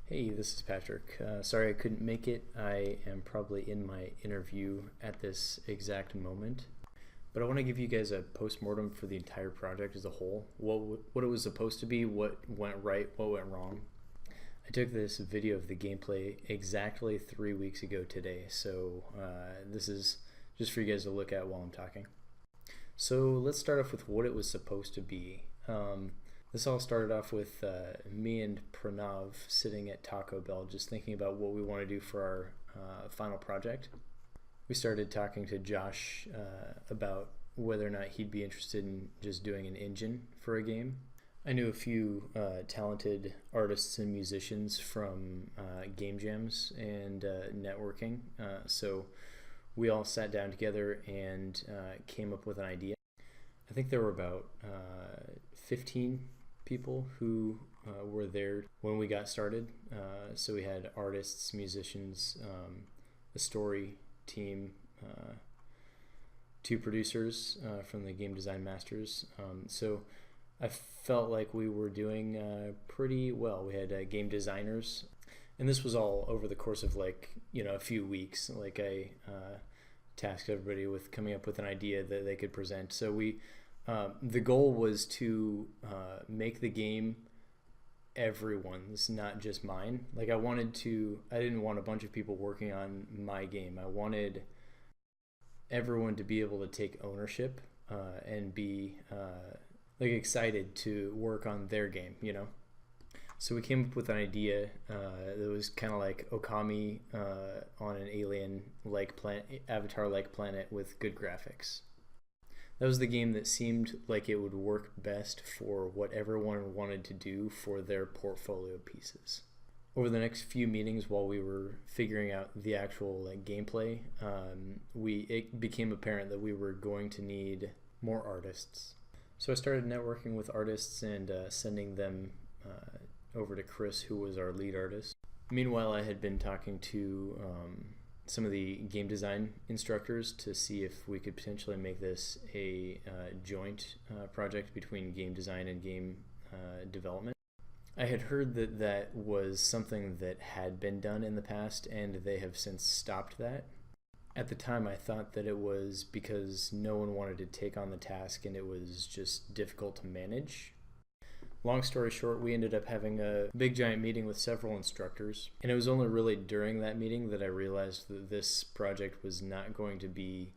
Hey, this is Patrick. Sorry I couldn't make it. I am probably in my interview at this exact moment. But I want to give you guys a postmortem for the entire project as a whole. What it was supposed to be, what went right, what went wrong. I took this video of the gameplay exactly 3 weeks ago today, so this is just for you guys to look at while I'm talking. So let's start off with what it was supposed to be. This all started off with me and Pranav sitting at Taco Bell just thinking about what we want to do for our final project. We started talking to Josh about whether or not he'd be interested in just doing an engine for a game. I knew a few talented artists and musicians from game jams and networking, so we all sat down together and came up with an idea. I think there were about 15 people who were there when we got started. So we had artists, musicians, a story team, 2 producers from the Game Design Masters. So I felt like we were doing pretty well. We had game designers, and this was all over the course of a few weeks. Like I tasked everybody with coming up with an idea that they could present. So the goal was to make the game everyone's, not just mine. I didn't want a bunch of people working on my game. I wanted everyone to be able to take ownership and be excited to work on their game, So we came up with an idea that was kind of like Okami on an alien-like planet, Avatar-like planet with good graphics. That was the game that seemed like it would work best for what everyone wanted to do for their portfolio pieces. Over the next few meetings while we were figuring out the actual gameplay, it became apparent that we were going to need more artists. So I started networking with artists and sending them over to Chris, who was our lead artist. Meanwhile, I had been talking to some of the game design instructors to see if we could potentially make this a joint project between game design and game development. I had heard that that was something that had been done in the past, and they have since stopped that. At the time, I thought that it was because no one wanted to take on the task and it was just difficult to manage. Long story short, we ended up having a big giant meeting with several instructors, and it was only really during that meeting that I realized that this project was not going to be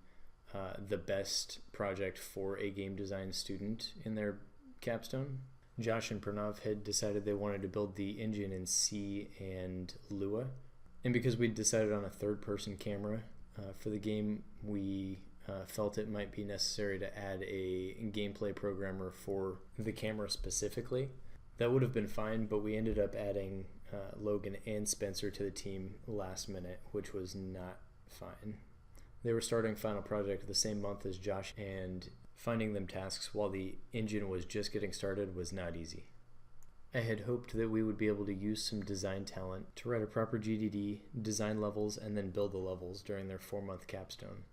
the best project for a game design student in their capstone. Josh and Pranav had decided they wanted to build the engine in C and Lua, and because we'd decided on a third-person camera for the game, we felt it might be necessary to add a gameplay programmer for the camera specifically. That would have been fine, but we ended up adding Logan and Spencer to the team last minute, which was not fine. They were starting Final Project the same month as Josh, and finding them tasks while the engine was just getting started was not easy. I had hoped that we would be able to use some design talent to write a proper GDD, design levels, and then build the levels during their 4-month capstone.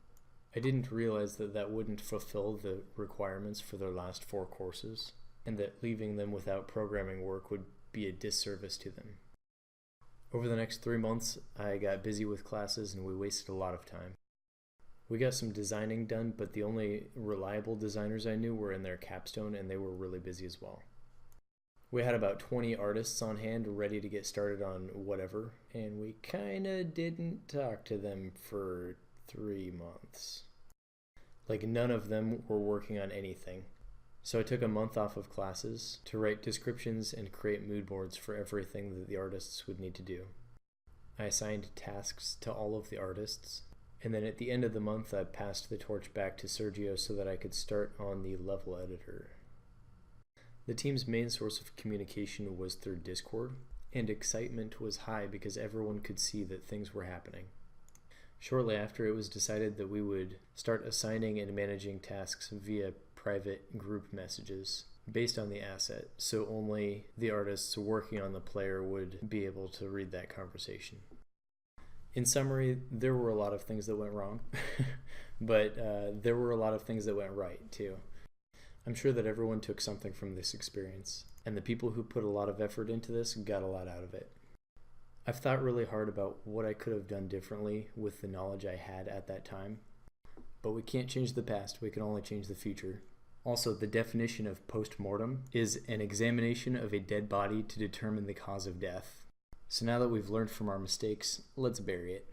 I didn't realize that that wouldn't fulfill the requirements for their last 4 courses, and that leaving them without programming work would be a disservice to them. Over the next 3 months, I got busy with classes and we wasted a lot of time. We got some designing done, but the only reliable designers I knew were in their capstone, and they were really busy as well. We had about 20 artists on hand ready to get started on whatever, and we kinda didn't talk to them for 3 months. None of them were working on anything. So I took a month off of classes to write descriptions and create mood boards for everything that the artists would need to do. I assigned tasks to all of the artists, and then at the end of the month I passed the torch back to Sergio so that I could start on the level editor. The team's main source of communication was through Discord, and excitement was high because everyone could see that things were happening. Shortly after, it was decided that we would start assigning and managing tasks via private group messages based on the asset, so only the artists working on the player would be able to read that conversation. In summary, there were a lot of things that went wrong, but there were a lot of things that went right too. I'm sure that everyone took something from this experience, and the people who put a lot of effort into this got a lot out of it. I've thought really hard about what I could have done differently with the knowledge I had at that time. But we can't change the past, we can only change the future. Also, the definition of postmortem is an examination of a dead body to determine the cause of death. So now that we've learned from our mistakes, let's bury it.